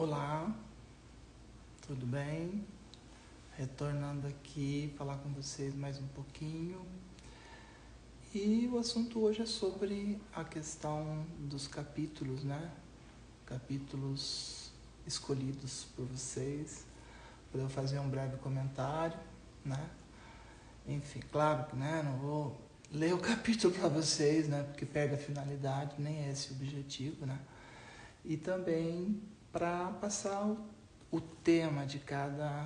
Olá, tudo bem? Retornando aqui, falar com vocês mais um pouquinho. E o assunto hoje é sobre a questão dos capítulos, né? Capítulos escolhidos por vocês, para eu fazer um breve comentário, né? Enfim, claro que não vou ler o capítulo para vocês, né? Porque perde a finalidade, nem é esse o objetivo, né? E também para passar o tema de cada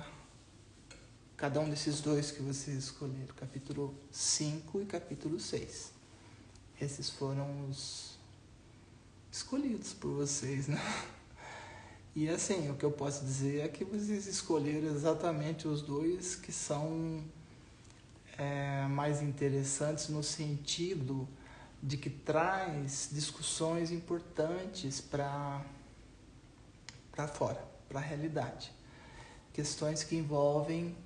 um desses dois que vocês escolheram, capítulo 5 e capítulo 6. Esses foram os escolhidos por vocês, né? E assim, o que eu posso dizer é que vocês escolheram exatamente os dois que são mais interessantes no sentido de que traz discussões importantes para fora, para a realidade. Questões que envolvem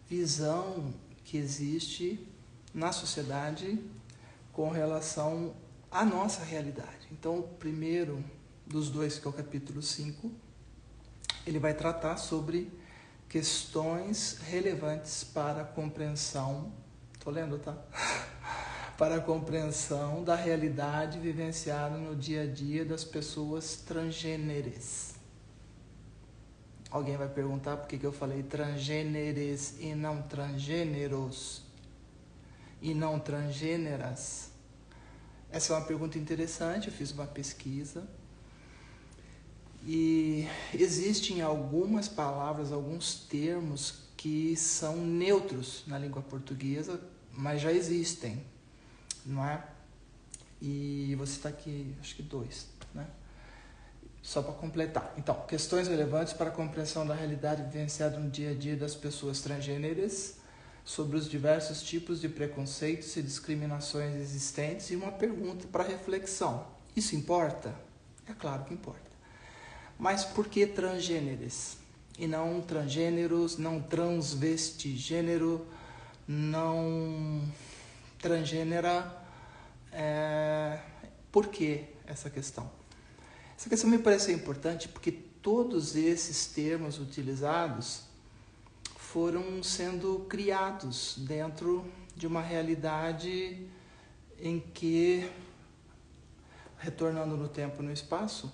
visão que existe na sociedade com relação à nossa realidade. Então, o primeiro dos dois, que é o capítulo 5, ele vai tratar sobre questões relevantes para a compreensão, tô lendo, tá? Para a compreensão da realidade vivenciada no dia a dia das pessoas transgêneres. Alguém vai perguntar por que eu falei transgêneres e não transgêneros e não transgêneras? Essa é uma pergunta interessante, eu fiz uma pesquisa e existem algumas palavras, alguns termos que são neutros na língua portuguesa, mas já existem, não é? E você está aqui, acho que 2, né? Só para completar. Então, questões relevantes para a compreensão da realidade vivenciada no dia a dia das pessoas transgêneras, sobre os diversos tipos de preconceitos e discriminações existentes, e uma pergunta para reflexão. Isso importa? É claro que importa. Mas por que transgêneres? E não transgêneros, não transvestigênero, não transgênera? Por que essa questão? Essa questão me parece importante porque todos esses termos utilizados foram sendo criados dentro de uma realidade em que, retornando no tempo e no espaço,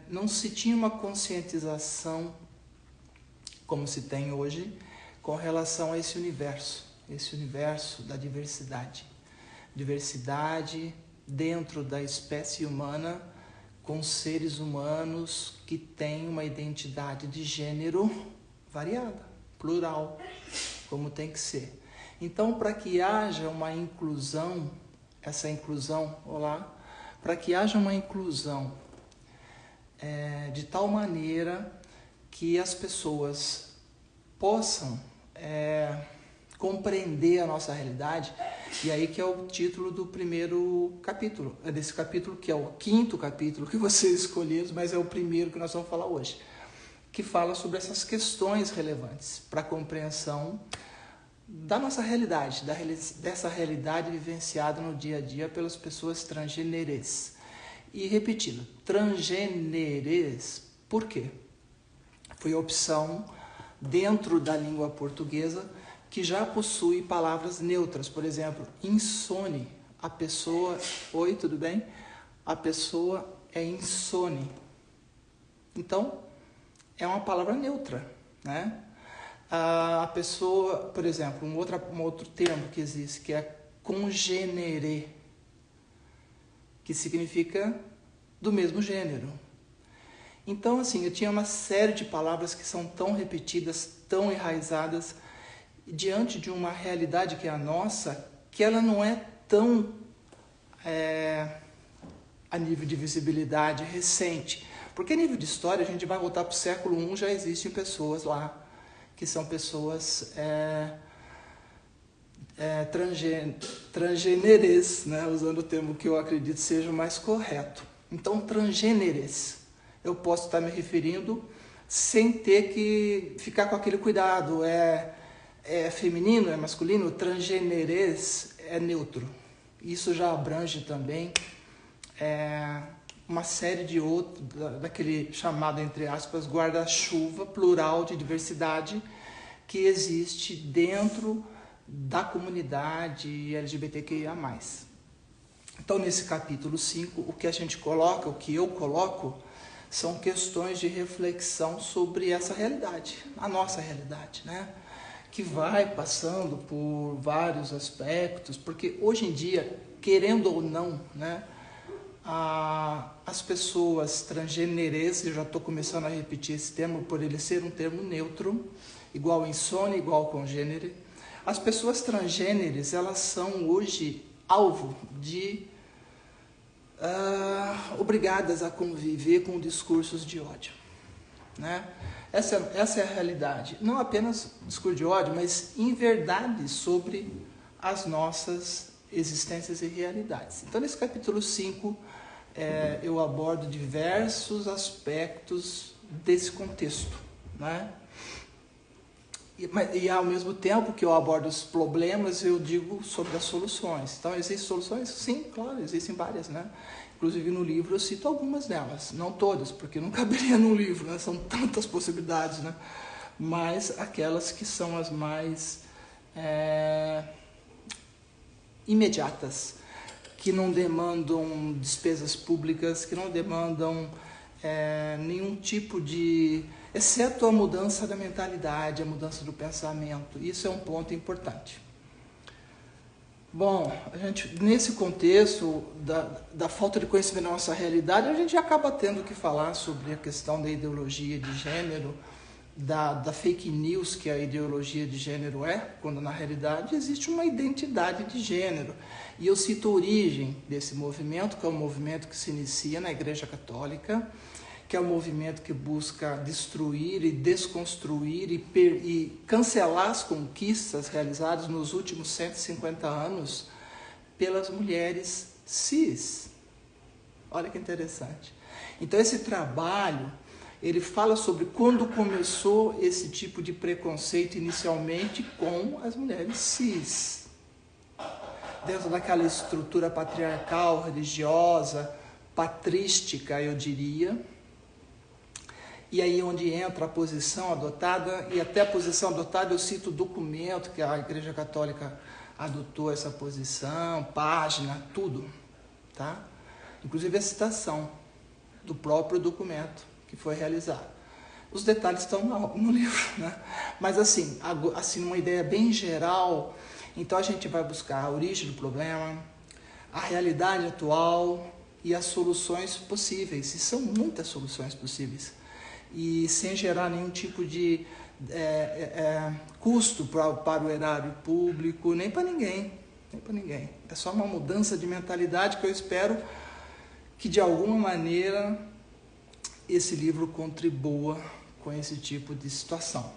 não se tinha uma conscientização como se tem hoje com relação a esse universo da diversidade. Diversidade dentro da espécie humana, com seres humanos que têm uma identidade de gênero variada, plural, como tem que ser. Então, para que haja uma inclusão, para que haja uma inclusão de tal maneira que as pessoas possam compreender a nossa realidade, e aí que é o título do primeiro capítulo, desse capítulo, que é o 5º capítulo que vocês escolheram, mas é o primeiro que nós vamos falar hoje, que fala sobre essas questões relevantes para a compreensão da nossa realidade, dessa realidade vivenciada no dia a dia pelas pessoas transgêneres. E repetindo, transgêneres, por quê? Foi a opção dentro da língua portuguesa que já possui palavras neutras. Por exemplo, insone, a pessoa... Oi, tudo bem? A pessoa é insone. Então, é uma palavra neutra, né? A pessoa, por exemplo, um outro termo que existe, que é congênere, que significa do mesmo gênero. Então, assim, eu tinha uma série de palavras que são tão repetidas, tão enraizadas, diante de uma realidade que é a nossa, que ela não é tão a nível de visibilidade recente. Porque a nível de história, a gente vai voltar para o século I, já existem pessoas lá, que são pessoas transgêneres, né? Usando o termo que eu acredito seja o mais correto. Então, transgêneres, eu posso estar me referindo sem ter que ficar com aquele cuidado. É feminino, é masculino, transgêneres é neutro. Isso já abrange também uma série de outros, daquele chamado, entre aspas, guarda-chuva plural de diversidade que existe dentro da comunidade LGBTQIA+. Então, nesse capítulo 5, o que a gente coloca, o que eu coloco, são questões de reflexão sobre essa realidade, a nossa realidade, né? Que vai passando por vários aspectos, porque hoje em dia, querendo ou não, né, as pessoas transgêneres, eu já estou começando a repetir esse termo por ele ser um termo neutro, igual insônia, igual congênere. As pessoas transgêneres, elas são hoje alvo de obrigadas a conviver com discursos de ódio, né? Essa é a realidade. Não apenas discurso de ódio, mas inverdades sobre as nossas existências e realidades. Então, nesse capítulo 5, eu abordo diversos aspectos desse contexto, né? E ao mesmo tempo que eu abordo os problemas, eu digo sobre as soluções. Então, existem soluções? Sim, claro, existem várias, né? Inclusive no livro eu cito algumas delas, não todas, porque não caberia num livro, né? São tantas possibilidades, né? Mas aquelas que são as mais imediatas, que não demandam despesas públicas, que não demandam nenhum tipo de... exceto a mudança da mentalidade, a mudança do pensamento. Isso é um ponto importante. Bom, nesse contexto da falta de conhecimento da nossa realidade, a gente acaba tendo que falar sobre a questão da ideologia de gênero, da fake news que a ideologia de gênero quando na realidade existe uma identidade de gênero. E eu cito a origem desse movimento, que é um movimento que se inicia na Igreja Católica, que é um movimento que busca destruir e desconstruir e cancelar as conquistas realizadas nos últimos 150 anos pelas mulheres cis. Olha que interessante. Então, esse trabalho, ele fala sobre quando começou esse tipo de preconceito inicialmente com as mulheres cis. Dentro daquela estrutura patriarcal, religiosa, patrística, eu diria. E aí onde entra a posição adotada, e até a posição adotada eu cito o documento que a Igreja Católica adotou essa posição, página, tudo, tá? Inclusive a citação do próprio documento que foi realizado. Os detalhes estão no livro, né? Mas assim, uma ideia bem geral, então a gente vai buscar a origem do problema, a realidade atual e as soluções possíveis, e são muitas soluções possíveis. E sem gerar nenhum tipo de custo para o erário público, nem para ninguém. É só uma mudança de mentalidade que eu espero que, de alguma maneira, esse livro contribua com esse tipo de situação.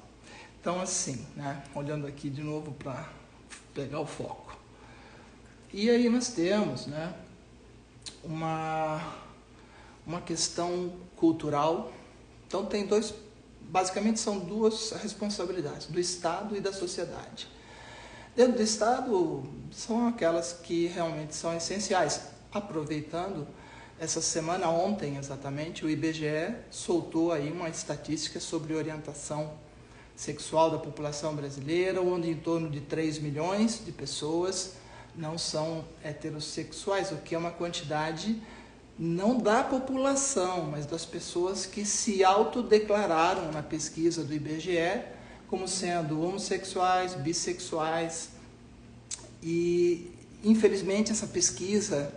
Então, assim, né, olhando aqui de novo para pegar o foco. E aí nós temos, né, uma questão cultural. Então basicamente são duas responsabilidades, do Estado e da sociedade. Dentro do Estado são aquelas que realmente são essenciais. Aproveitando, essa semana, ontem exatamente, o IBGE soltou aí uma estatística sobre orientação sexual da população brasileira, onde em torno de 3 milhões de pessoas não são heterossexuais, o que é uma quantidade não da população, mas das pessoas que se autodeclararam na pesquisa do IBGE como sendo homossexuais, bissexuais. E, infelizmente, essa pesquisa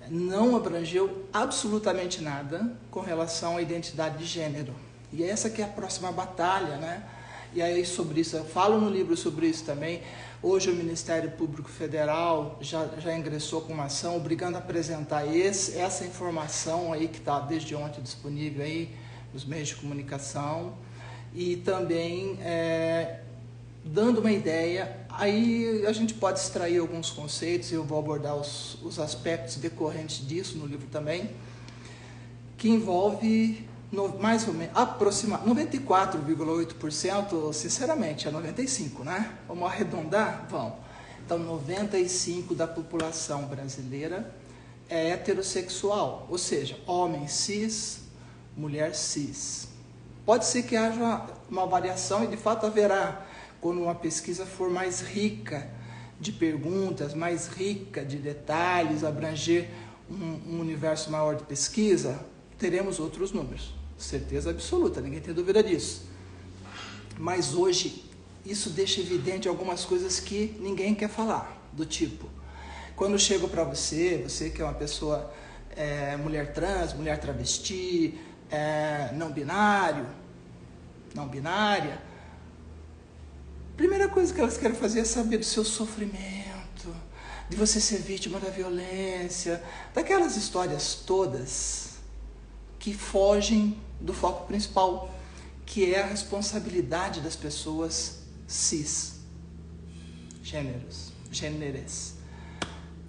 não abrangeu absolutamente nada com relação à identidade de gênero. E essa que é a próxima batalha, né? E aí sobre isso, eu falo no livro sobre isso também. Hoje o Ministério Público Federal já ingressou com uma ação obrigando a apresentar essa informação aí que está desde ontem disponível aí nos meios de comunicação e também dando uma ideia. Aí a gente pode extrair alguns conceitos, eu vou abordar os aspectos decorrentes disso no livro também, que envolve mais ou menos, 94,8%, sinceramente, é 95%, né? Vamos arredondar? Vamos. Então, 95% da população brasileira é heterossexual, ou seja, homem cis, mulher cis. Pode ser que haja uma variação, e de fato haverá, quando uma pesquisa for mais rica de perguntas, mais rica de detalhes, abranger um universo maior de pesquisa, teremos outros números. Certeza absoluta, ninguém tem dúvida disso. Mas hoje, isso deixa evidente algumas coisas que ninguém quer falar, do tipo, quando eu chego para você que é uma pessoa mulher trans, mulher travesti, não binária, primeira coisa que elas querem fazer é saber do seu sofrimento, de você ser vítima da violência, daquelas histórias todas que fogem do foco principal, que é a responsabilidade das pessoas cis, gêneros.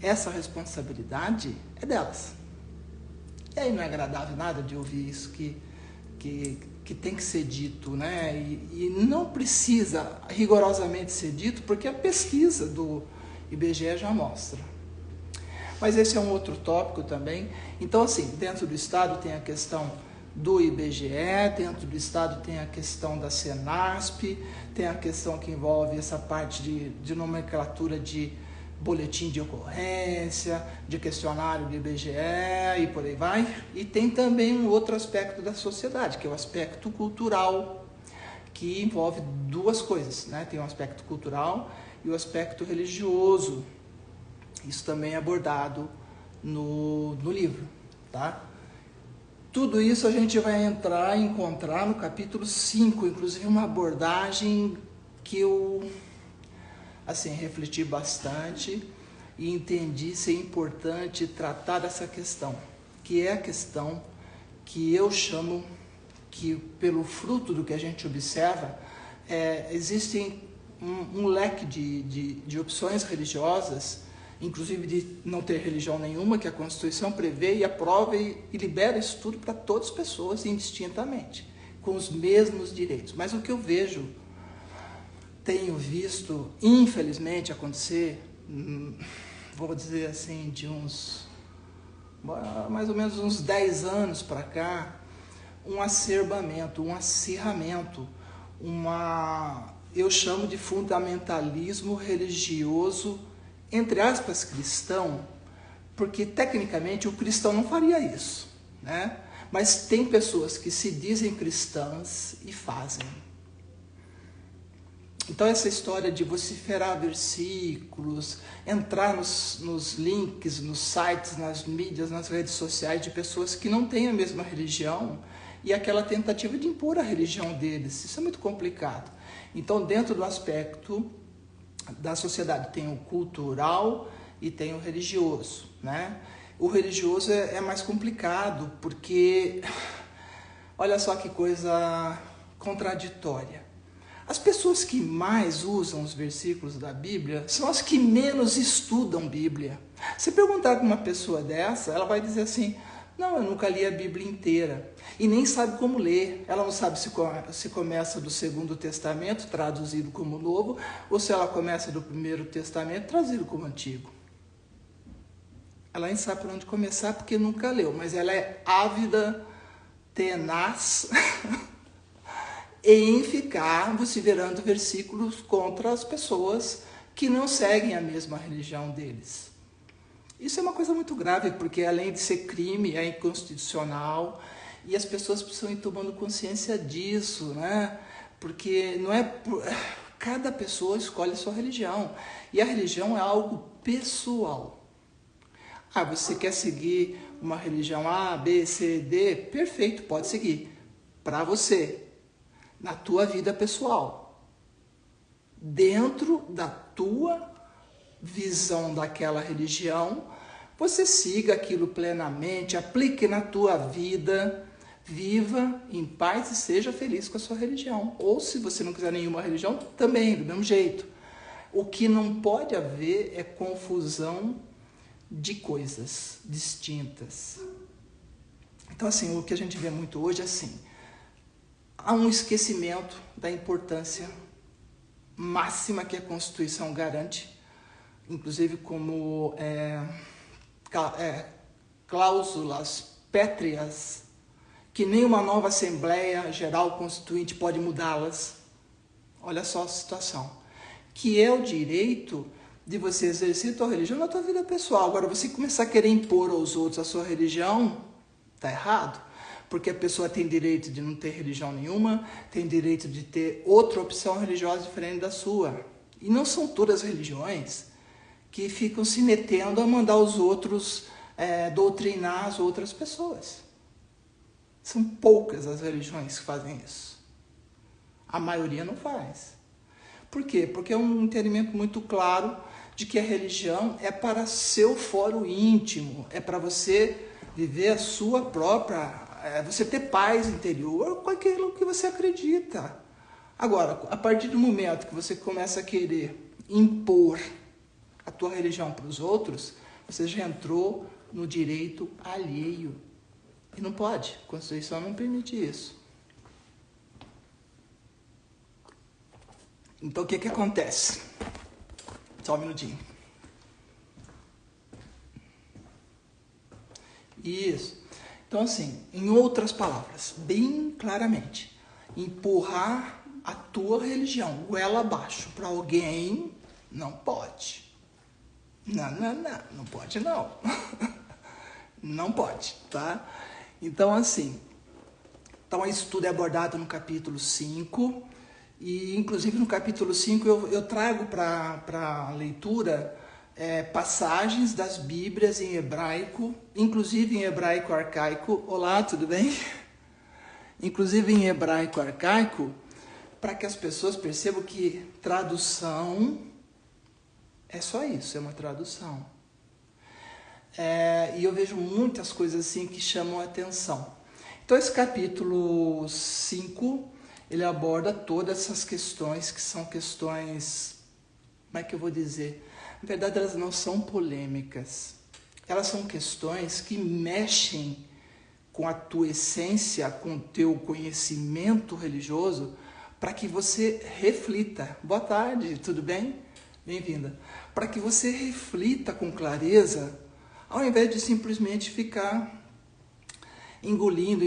Essa responsabilidade é delas. E aí não é agradável nada de ouvir isso que tem que ser dito, né? E não precisa rigorosamente ser dito, porque a pesquisa do IBGE já mostra. Mas esse é um outro tópico também. Então, assim, dentro do Estado tem a questão do IBGE, dentro do Estado tem a questão da Senasp, tem a questão que envolve essa parte de nomenclatura de boletim de ocorrência, de questionário do IBGE e por aí vai. E tem também um outro aspecto da sociedade, que é o aspecto cultural, que envolve duas coisas, né? Tem o aspecto cultural e o aspecto religioso. Isso também é abordado no livro, tá? Tudo isso a gente vai encontrar no capítulo 5, inclusive uma abordagem que eu refleti bastante e entendi ser importante tratar dessa questão, que é a questão que eu chamo, que pelo fruto do que a gente observa, existem um leque de opções religiosas, inclusive de não ter religião nenhuma, que a Constituição prevê e aprova e libera isso tudo para todas as pessoas indistintamente, com os mesmos direitos. Mas o que eu tenho visto, infelizmente, acontecer, vou dizer assim, de mais ou menos uns 10 anos para cá, um acerbamento, um acirramento, eu chamo de fundamentalismo religioso, entre aspas, cristão, porque tecnicamente o cristão não faria isso, né? Mas tem pessoas que se dizem cristãs e fazem. Então essa história de vociferar versículos, entrar nos links, nos sites, nas mídias, nas redes sociais de pessoas que não têm a mesma religião e aquela tentativa de impor a religião deles, isso é muito complicado. Então dentro do aspecto da sociedade tem o cultural e tem o religioso, né? O religioso é mais complicado porque, olha só que coisa contraditória. As pessoas que mais usam os versículos da Bíblia são as que menos estudam Bíblia. Se perguntar para uma pessoa dessa, ela vai dizer assim, não, eu nunca li a Bíblia inteira. E nem sabe como ler. Ela não sabe se começa do Segundo Testamento, traduzido como Novo, ou se ela começa do Primeiro Testamento, traduzido como Antigo. Ela nem sabe por onde começar porque nunca leu, mas ela é ávida, tenaz, em ficar vociferando versículos contra as pessoas que não seguem a mesma religião deles. Isso é uma coisa muito grave, porque além de ser crime, é inconstitucional, e as pessoas precisam ir tomando consciência disso, né? Porque não é cada pessoa escolhe a sua religião, e a religião é algo pessoal. Você quer seguir uma religião A, B, C, D? Perfeito, pode seguir. Para você, na tua vida pessoal, dentro da tua visão daquela religião, você siga aquilo plenamente, aplique na tua vida, viva em paz e seja feliz com a sua religião. Ou se você não quiser nenhuma religião, também, do mesmo jeito. O que não pode haver é confusão de coisas distintas. Então, assim, o que a gente vê muito hoje é assim, há um esquecimento da importância máxima que a Constituição garante, inclusive como cláusulas pétreas que nenhuma nova Assembleia Geral Constituinte pode mudá-las. Olha só a situação. Que é o direito de você exercer a tua religião na tua vida pessoal. Agora, você começar a querer impor aos outros a sua religião, tá errado. Porque a pessoa tem direito de não ter religião nenhuma, tem direito de ter outra opção religiosa diferente da sua. E não são todas as religiões que ficam se metendo a mandar os outros doutrinar as outras pessoas. São poucas as religiões que fazem isso. A maioria não faz. Por quê? Porque é um entendimento muito claro de que a religião é para seu foro íntimo, é para você viver a sua própria, você ter paz interior com aquilo que você acredita. Agora, a partir do momento que você começa a querer impor a tua religião para os outros, você já entrou no direito alheio. E não pode, a Constituição não permite isso. Então, o que acontece? Só um minutinho. Isso. Então, assim, em outras palavras, bem claramente, empurrar a tua religião goela abaixo para alguém não pode. Não pode não. Não pode, tá? Então, assim, isso tudo é abordado no capítulo 5, e inclusive no capítulo 5 eu trago para leitura passagens das Bíblias em hebraico, inclusive em hebraico arcaico. Olá, tudo bem? Inclusive em hebraico arcaico, para que as pessoas percebam que tradução é só isso, é uma tradução. E eu vejo muitas coisas assim que chamam a atenção. Então esse capítulo 5, ele aborda todas essas questões que são questões, como é que eu vou dizer? Na verdade, elas não são polêmicas. Elas são questões que mexem com a tua essência, com o teu conhecimento religioso, para que você reflita. Boa tarde, tudo bem? Bem-vinda. Para que você reflita com clareza, ao invés de simplesmente ficar engolindo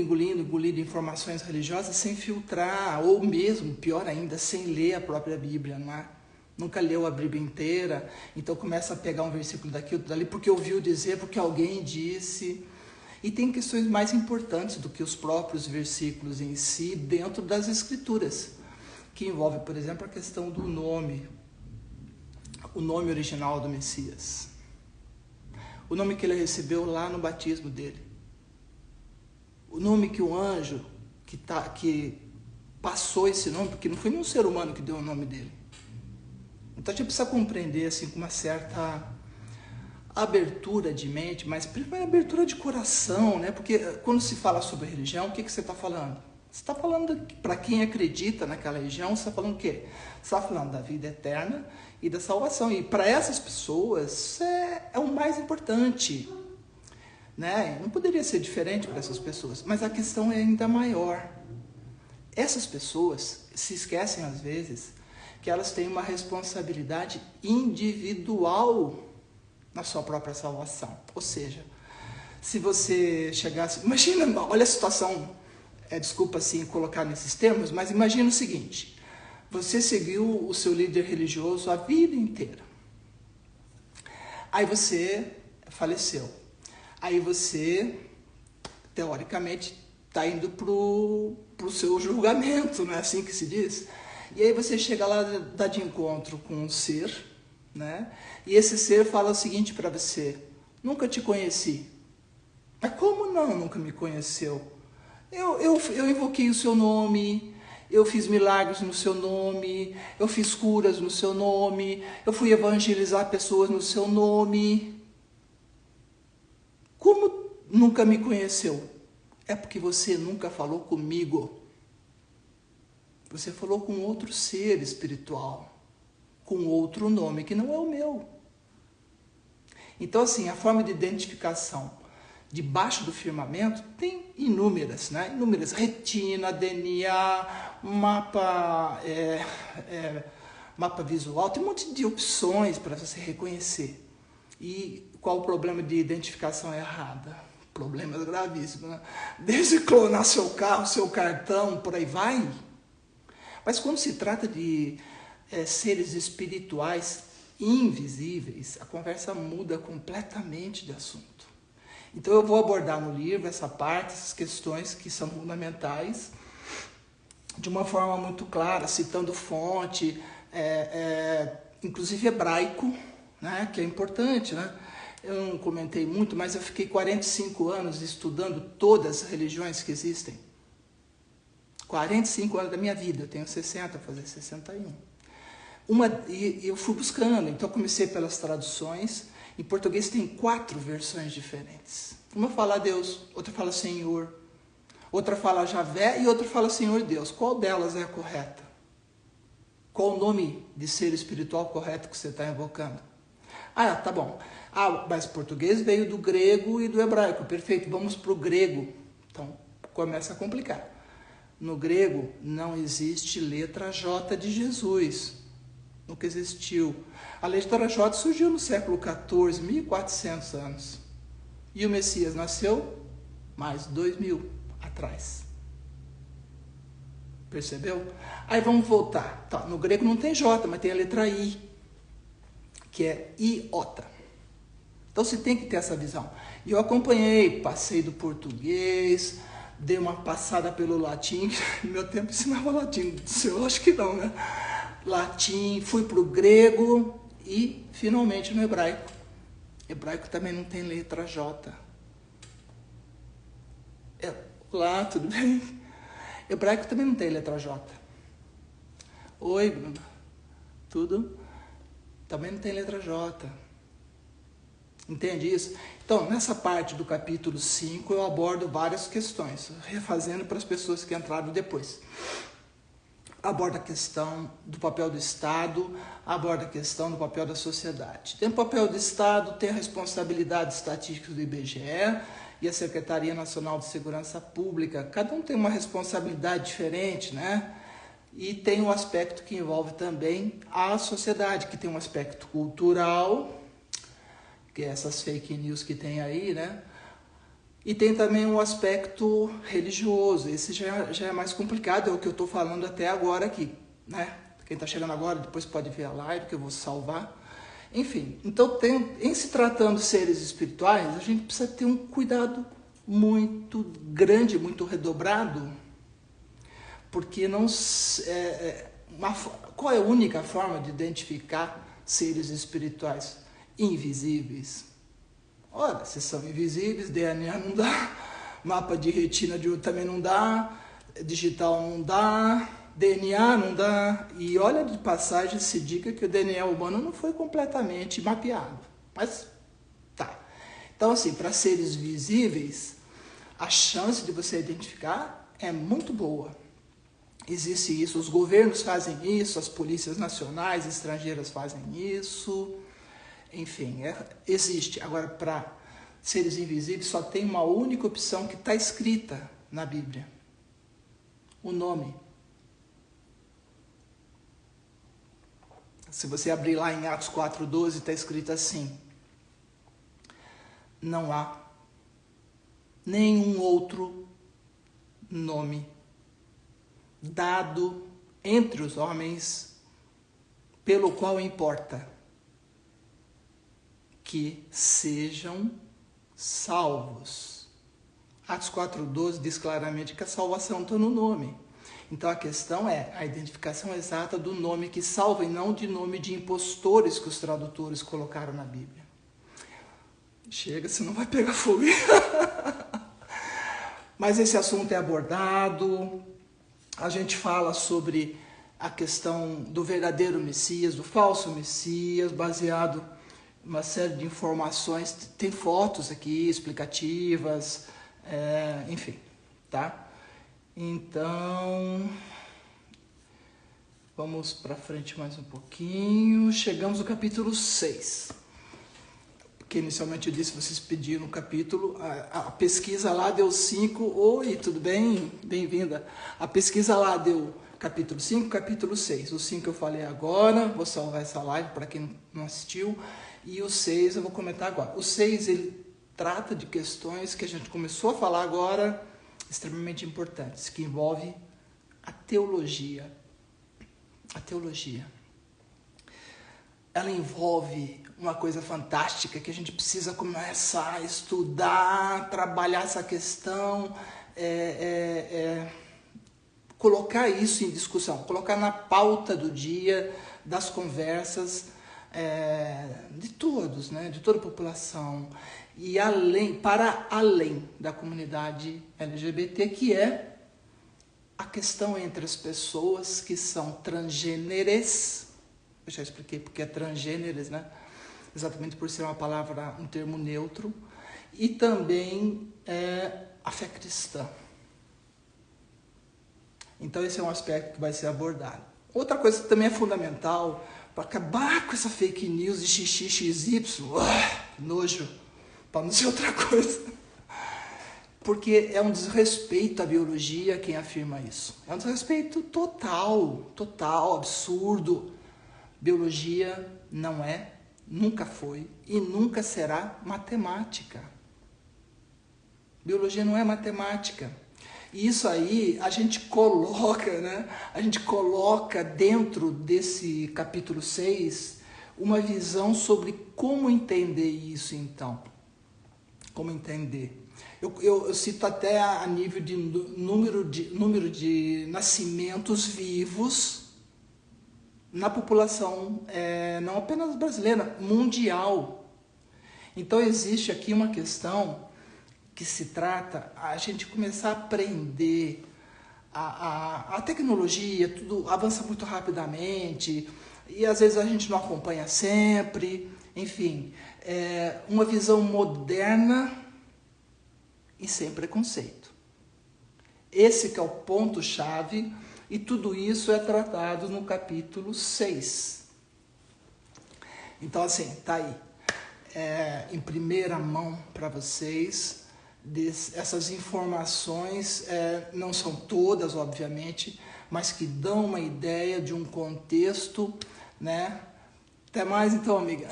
informações religiosas sem filtrar, ou mesmo, pior ainda, sem ler a própria Bíblia, não é? Nunca leu a Bíblia inteira, então começa a pegar um versículo daqui, outro dali, porque ouviu dizer, porque alguém disse. E tem questões mais importantes do que os próprios versículos em si, dentro das Escrituras, que envolve, por exemplo, a questão do nome, o nome original do Messias. O nome que ele recebeu lá no batismo dele. O nome que o anjo que passou esse nome, porque não foi nenhum ser humano que deu o nome dele. Então a gente precisa compreender assim, com uma certa abertura de mente, mas primeiro abertura de coração, né? Porque quando se fala sobre religião, o que você está falando? Você está falando, para quem acredita naquela religião, você está falando o quê? Você está falando da vida eterna e da salvação. E para essas pessoas é o mais importante, né? Não poderia ser diferente para essas pessoas, mas a questão é ainda maior. Essas pessoas se esquecem às vezes que elas têm uma responsabilidade individual na sua própria salvação. Ou seja, se você chegasse... Imagina, olha a situação, desculpa assim colocar nesses termos, mas imagina o seguinte: você seguiu o seu líder religioso a vida inteira. Aí você faleceu. Aí você, teoricamente, está indo para o seu julgamento, não é assim que se diz? E aí você chega lá, dá de encontro com um ser, né? E esse ser fala o seguinte para você: nunca te conheci. Mas como não, nunca me conheceu? Eu invoquei o seu nome, eu fiz milagres no seu nome, eu fiz curas no seu nome, eu fui evangelizar pessoas no seu nome. Como nunca me conheceu? É porque você nunca falou comigo. Você falou com outro ser espiritual, com outro nome que não é o meu. Então, assim, a forma de identificação debaixo do firmamento tem inúmeras, né? Inúmeras: retina, DNA, mapa visual, tem um monte de opções para você reconhecer. E qual o problema de identificação errada? problemas gravíssimos, né? Desde clonar seu carro, seu cartão, por aí vai. Mas quando se trata de seres espirituais invisíveis, a conversa muda completamente de assunto. Então eu vou abordar no livro essa parte, essas questões que são fundamentais, de uma forma muito clara, citando fonte, inclusive hebraico, né, que é importante, né? Eu não comentei muito, mas eu fiquei 45 anos estudando todas as religiões que existem. 45 anos da minha vida, eu tenho 60, vou fazer 61. E eu fui buscando, então eu comecei pelas traduções. Em português tem 4 versões diferentes. Uma fala Deus, outra fala Senhor, outra fala Javé e outra fala Senhor Deus. Qual delas é a correta? Qual o nome de ser espiritual correto que você está invocando? Ah, tá bom. Ah, mas português veio do grego e do hebraico. Perfeito, vamos para o grego. Então, começa a complicar. No grego, não existe letra J de Jesus. Nunca existiu. A letra J surgiu no século XIV, 1400 anos. E o Messias nasceu mais 2000 atrás. Percebeu? Aí vamos voltar. Tá, no grego não tem J, mas tem a letra I, que é iota. Então você tem que ter essa visão. E eu acompanhei, passei do português, dei uma passada pelo latim, no meu tempo ensinava latim, eu acho que não, né? Latim, fui para o grego e finalmente no hebraico. Hebraico também não tem letra J. Olá, tudo bem? Hebraico também não tem letra J. Oi, Bruno. Tudo? Também não tem letra J. Entende isso? Então, nessa parte do capítulo 5, eu abordo várias questões, refazendo para as pessoas que entraram depois. Aborda a questão do papel do Estado, aborda a questão do papel da sociedade. Tem o papel do Estado, tem a responsabilidade estatística do IBGE e a Secretaria Nacional de Segurança Pública. Cada um tem uma responsabilidade diferente, né? E tem um aspecto que envolve também a sociedade, que tem um aspecto cultural, que é essas fake news que tem aí, né? E tem também um aspecto religioso. Esse já é mais complicado, é o que eu estou falando até agora aqui, né? Quem está chegando agora, depois pode ver a live, que eu vou salvar. Enfim, então em se tratando de seres espirituais, a gente precisa ter um cuidado muito grande, muito redobrado, porque não qual é a única forma de identificar seres espirituais? Invisíveis. Ora, se são invisíveis, DNA não dá, mapa de retina de olho também não dá, digital não dá, DNA não dá. E olha, de passagem, se diga que o DNA humano não foi completamente mapeado. Mas tá. Então, assim, para seres visíveis, a chance de você identificar é muito boa. Existe isso, os governos fazem isso, as polícias nacionais, estrangeiras fazem isso. Enfim, existe. Agora, para seres invisíveis, só tem uma única opção que está escrita na Bíblia. O nome. Se você abrir lá em Atos 4:12, está escrito assim: não há nenhum outro nome dado entre os homens pelo qual importa que sejam salvos. Atos 4:12 diz claramente que a salvação está no nome. Então a questão é a identificação exata do nome que salva e não de nome de impostores que os tradutores colocaram na Bíblia. Chega, senão vai pegar fogo. Mas esse assunto é abordado, a gente fala sobre a questão do verdadeiro Messias, do falso Messias, baseado em uma série de informações, tem fotos aqui explicativas, enfim, tá? Então, vamos para frente mais um pouquinho, chegamos no capítulo 6. Porque inicialmente eu disse, vocês pediram o capítulo, a pesquisa lá deu 5, oi, tudo bem? Bem-vinda. A pesquisa lá deu capítulo 5, capítulo 6. O 5 eu falei agora, vou salvar essa live para quem não assistiu, e o 6 eu vou comentar agora. O 6, ele trata de questões que a gente começou a falar agora, extremamente importantes, que envolve a teologia. A teologia. Ela envolve uma coisa fantástica que a gente precisa começar a estudar, trabalhar essa questão, colocar isso em discussão, colocar na pauta do dia, das conversas de todos, né, de toda a população, e para além da comunidade LGBT, que é a questão entre as pessoas que são transgêneres. Eu já expliquei porque é transgêneres, né? Exatamente por ser uma palavra, um termo neutro, e também a fé cristã. Então esse é um aspecto que vai ser abordado. Outra coisa que também é fundamental para acabar com essa fake news de XXXY, nojo, para não ser outra coisa, porque é um desrespeito à biologia quem afirma isso. É um desrespeito total, absurdo. Biologia não é, nunca foi e nunca será matemática. Biologia não é matemática. E isso aí a gente coloca, né? A gente coloca dentro desse capítulo 6 uma visão sobre como entender isso, então. Como entender. Eu cito até a nível de número de nascimentos vivos na população, não apenas brasileira, mundial. Então existe aqui uma questão que se trata a gente começar a aprender, a tecnologia, tudo avança muito rapidamente, e às vezes a gente não acompanha sempre, enfim, uma visão moderna e sem preconceito. Esse que é o ponto-chave, e tudo isso é tratado no capítulo 6. Então, assim, tá aí, em primeira mão para vocês, essas informações, não são todas, obviamente, mas que dão uma ideia de um contexto, né? Até mais então, amiga.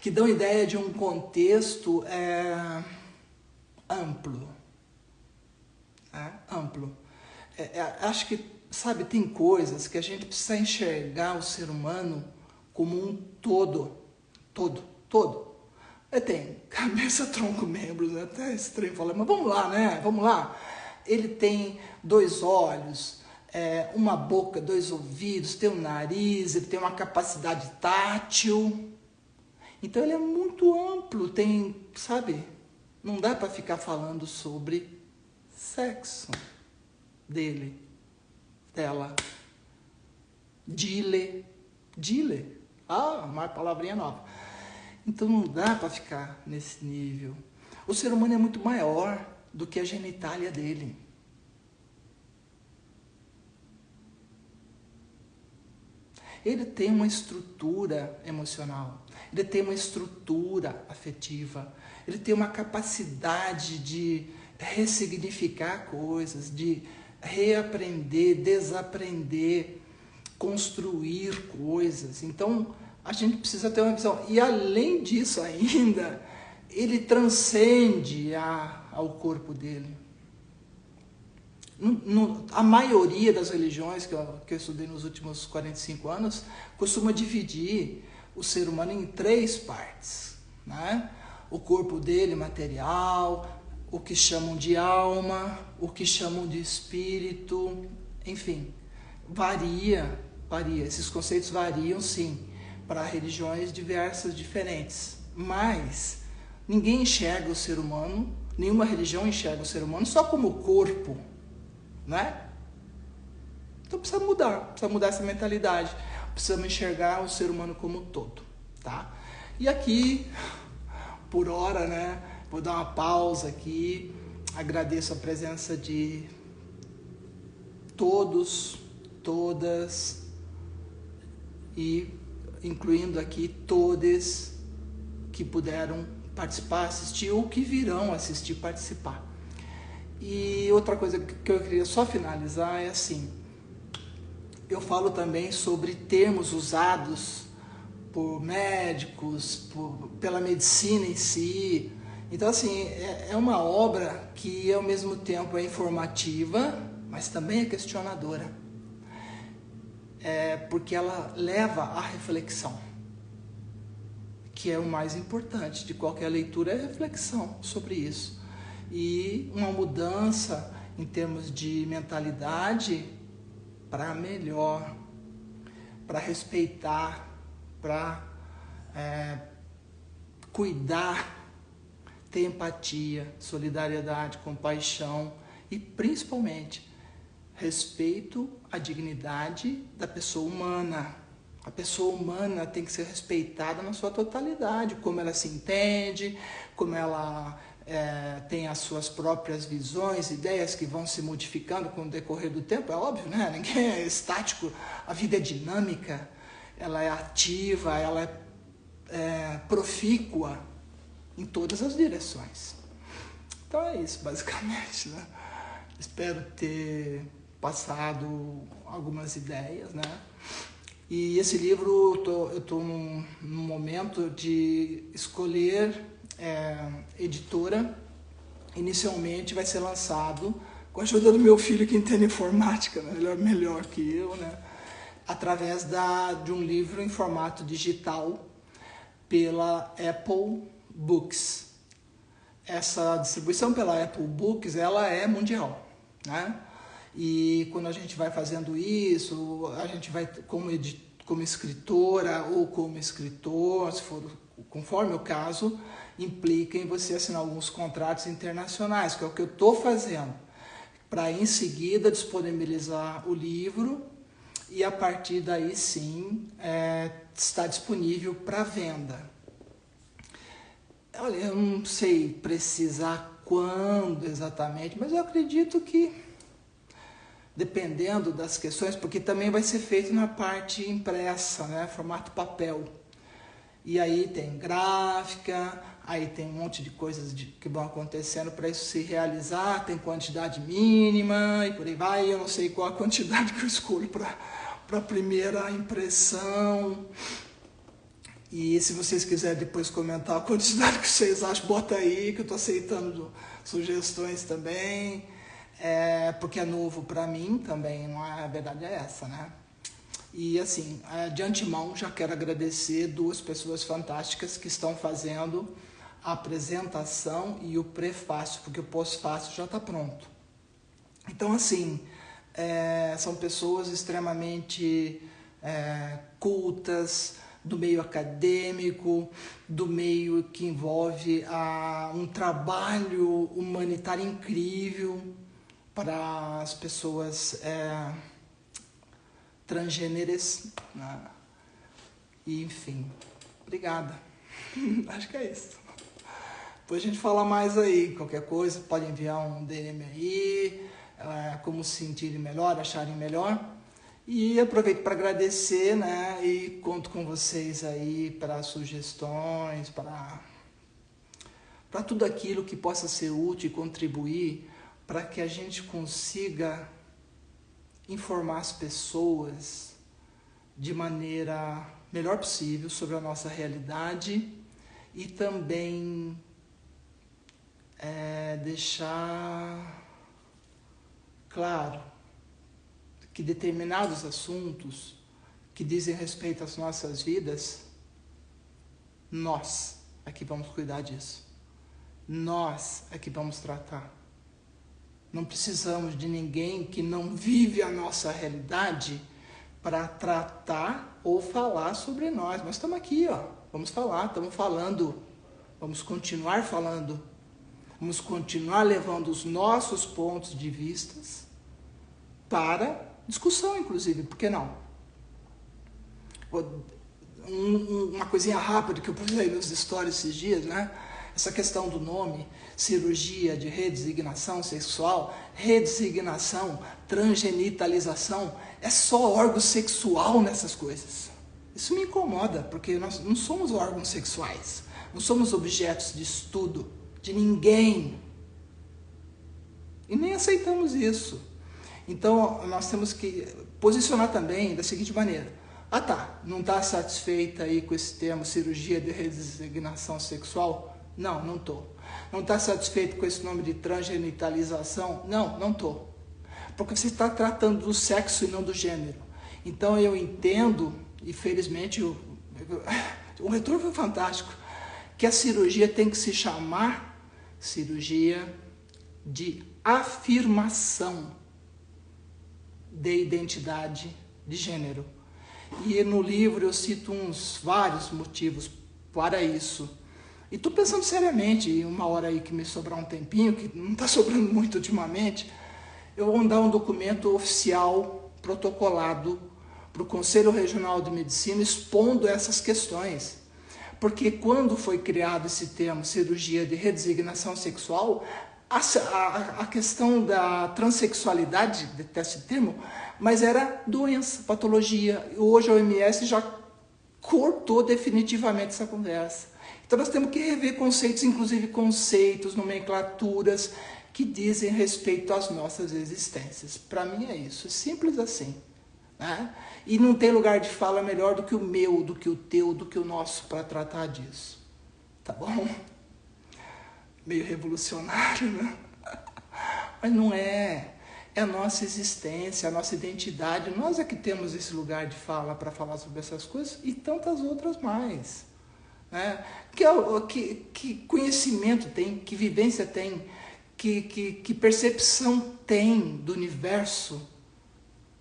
Que dão ideia de um contexto amplo. Amplo. Acho que, sabe, tem coisas que a gente precisa enxergar o ser humano como um todo. Tem cabeça, tronco, membros, né? Até estranho falar, mas vamos lá, né? Vamos lá. Ele tem 2 olhos, uma boca, 2 ouvidos, tem um nariz, ele tem uma capacidade tátil. Então ele é muito amplo, tem, sabe? Não dá para ficar falando sobre sexo dele, dela. Dile. Uma palavrinha nova. Então não dá para ficar nesse nível. O ser humano é muito maior do que a genitália dele. Ele tem uma estrutura emocional, ele tem uma estrutura afetiva, ele tem uma capacidade de ressignificar coisas, de reaprender, desaprender, construir coisas. Então, a gente precisa ter uma visão. E além disso ainda, ele transcende ao corpo dele. A maioria das religiões que eu estudei nos últimos 45 anos costuma dividir o ser humano em 3 partes, né? O corpo dele material, o que chamam de alma, o que chamam de espírito, enfim, varia. Esses conceitos variam, sim, para religiões diversas, diferentes, mas ninguém enxerga o ser humano, nenhuma religião enxerga o ser humano só como corpo, né? Então precisa mudar essa mentalidade, precisamos enxergar o ser humano como um todo, tá? E aqui, por hora, né, vou dar uma pausa aqui, agradeço a presença de todos, todas, e incluindo aqui todos que puderam participar, assistir ou que virão assistir, participar. E outra coisa que eu queria só finalizar é assim, eu falo também sobre termos usados por médicos, pela medicina em si, Então, assim, é uma obra que ao mesmo tempo é informativa, mas também é questionadora. Porque ela leva à reflexão, que é o mais importante de qualquer leitura, é a reflexão sobre isso. E uma mudança em termos de mentalidade para melhor, para respeitar, para cuidar, ter empatia, solidariedade, compaixão e principalmente respeito à dignidade da pessoa humana. A pessoa humana tem que ser respeitada na sua totalidade, como ela se entende, como ela tem as suas próprias visões, ideias que vão se modificando com o decorrer do tempo, é óbvio, né? Ninguém é estático, a vida é dinâmica, ela é ativa, ela é profícua em todas as direções. Então é isso, basicamente, né? Espero ter passado algumas ideias, né? E esse livro, eu estou num momento de escolher editora. Inicialmente vai ser lançado com a ajuda do meu filho que entende informática, né? Ele é melhor que eu, né? Através de um livro em formato digital pela Apple Books. Essa distribuição pela Apple Books, ela é mundial, né? E quando a gente vai fazendo isso, a gente vai como escritora ou como escritor, se for conforme o caso, implica em você assinar alguns contratos internacionais, que é o que eu estou fazendo, para em seguida disponibilizar o livro e a partir daí sim está disponível para venda. Olha, eu não sei precisar quando exatamente, mas eu acredito que dependendo das questões, porque também vai ser feito na parte impressa, né, formato papel. E aí tem gráfica, aí tem um monte de coisas que vão acontecendo para isso se realizar, tem quantidade mínima e por aí vai. Eu não sei qual a quantidade que eu escolho para a primeira impressão. E se vocês quiserem depois comentar a quantidade que vocês acham, bota aí, que eu estou aceitando sugestões também. Porque é novo para mim também, não é? A verdade é essa, né? E assim, de antemão já quero agradecer 2 pessoas fantásticas que estão fazendo a apresentação e o prefácio, porque o pós-fácio já está pronto. Então assim, são pessoas extremamente cultas, do meio acadêmico, do meio que envolve um trabalho humanitário incrível para as pessoas transgêneras, né? E, enfim, obrigada. Acho que é isso. Depois a gente fala mais aí, qualquer coisa, pode enviar um DM aí, como se sentirem melhor, acharem melhor. E aproveito para agradecer, né? E conto com vocês aí para sugestões, para tudo aquilo que possa ser útil e contribuir para que a gente consiga informar as pessoas de maneira melhor possível sobre a nossa realidade e também deixar claro que determinados assuntos que dizem respeito às nossas vidas, nós é que vamos cuidar disso. Nós é que vamos tratar. Não precisamos de ninguém que não vive a nossa realidade para tratar ou falar sobre nós. Nós estamos aqui, ó. Vamos falar, estamos falando. Vamos continuar falando. Vamos continuar levando os nossos pontos de vista para discussão, inclusive. Por que não? Uma coisinha rápida que eu pus aí nos stories esses dias, né? Essa questão do nome, cirurgia de redesignação sexual, redesignação, transgenitalização, é só órgão sexual nessas coisas. Isso me incomoda, porque nós não somos órgãos sexuais, não somos objetos de estudo de ninguém. E nem aceitamos isso. Então, nós temos que posicionar também da seguinte maneira. Ah tá, não está satisfeita aí com esse termo cirurgia de redesignação sexual? Não estou. Não está satisfeito com esse nome de transgenitalização? Não, não estou. Porque você está tratando do sexo e não do gênero. Então eu entendo, e felizmente o retorno foi fantástico, que a cirurgia tem que se chamar cirurgia de afirmação de identidade de gênero. E no livro eu cito vários motivos para isso. E estou pensando seriamente, em uma hora aí que me sobrar um tempinho, que não está sobrando muito ultimamente, eu vou mandar um documento oficial, protocolado, para o Conselho Regional de Medicina, expondo essas questões. Porque quando foi criado esse termo, cirurgia de redesignação sexual, a questão da transexualidade, detesto esse termo, mas era doença, patologia. Hoje a OMS já cortou definitivamente essa conversa. Então nós temos que rever conceitos, inclusive conceitos, nomenclaturas que dizem respeito às nossas existências. Para mim é isso, simples assim. Né? E não tem lugar de fala melhor do que o meu, do que o teu, do que o nosso para tratar disso. Tá bom? Meio revolucionário, né? Mas não é. É a nossa existência, a nossa identidade. Nós é que temos esse lugar de fala para falar sobre essas coisas e tantas outras mais. Né? Que conhecimento tem, que vivência tem, que percepção tem do universo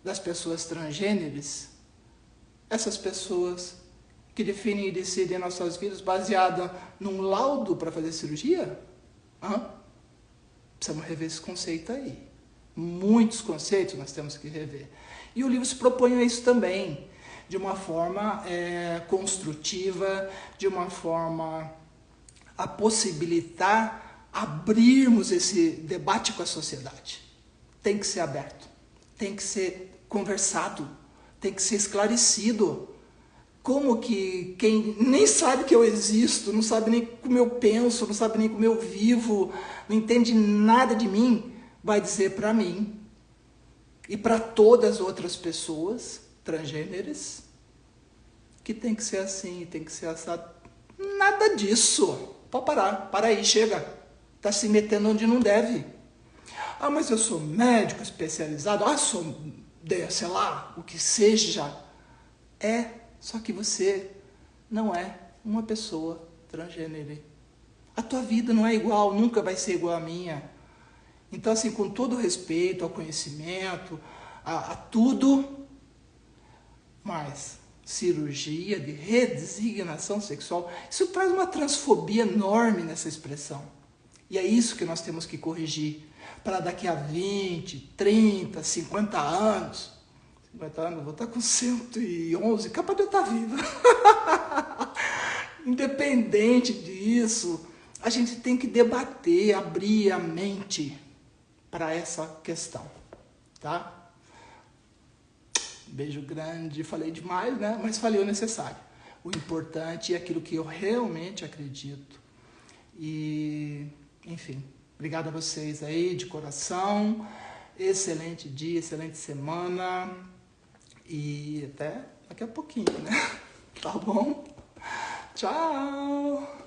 das pessoas transgêneres, essas pessoas que definem e decidem nossas vidas baseada num laudo para fazer cirurgia? Precisamos rever esse conceito aí. Muitos conceitos nós temos que rever. E o livro se propõe a isso também, de uma forma construtiva, de uma forma a possibilitar abrirmos esse debate com a sociedade. Tem que ser aberto, tem que ser conversado, tem que ser esclarecido. Como que quem nem sabe que eu existo, não sabe nem como eu penso, não sabe nem como eu vivo, não entende nada de mim, vai dizer para mim e para todas as outras pessoas transgêneras que tem que ser assim, tem que ser assado. Nada disso. Pode parar, para aí, chega. Está se metendo onde não deve. Ah, mas eu sou médico especializado, sou, sei lá, o que seja. Só que você não é uma pessoa transgênero. A tua vida não é igual, nunca vai ser igual à minha. Então, assim, com todo respeito ao conhecimento, a tudo, mas cirurgia de redesignação sexual, isso traz uma transfobia enorme nessa expressão. E é isso que nós temos que corrigir, para daqui a 20, 30, 50 anos, 50 anos, vou estar com 111, capaz de eu estar viva. Independente disso, a gente tem que debater, abrir a mente para essa questão, tá? Beijo grande, falei demais, né? Mas falei o necessário. O importante é aquilo que eu realmente acredito. E, enfim, obrigado a vocês aí de coração. Excelente dia, excelente semana. E até daqui a pouquinho, né? Tá bom? Tchau!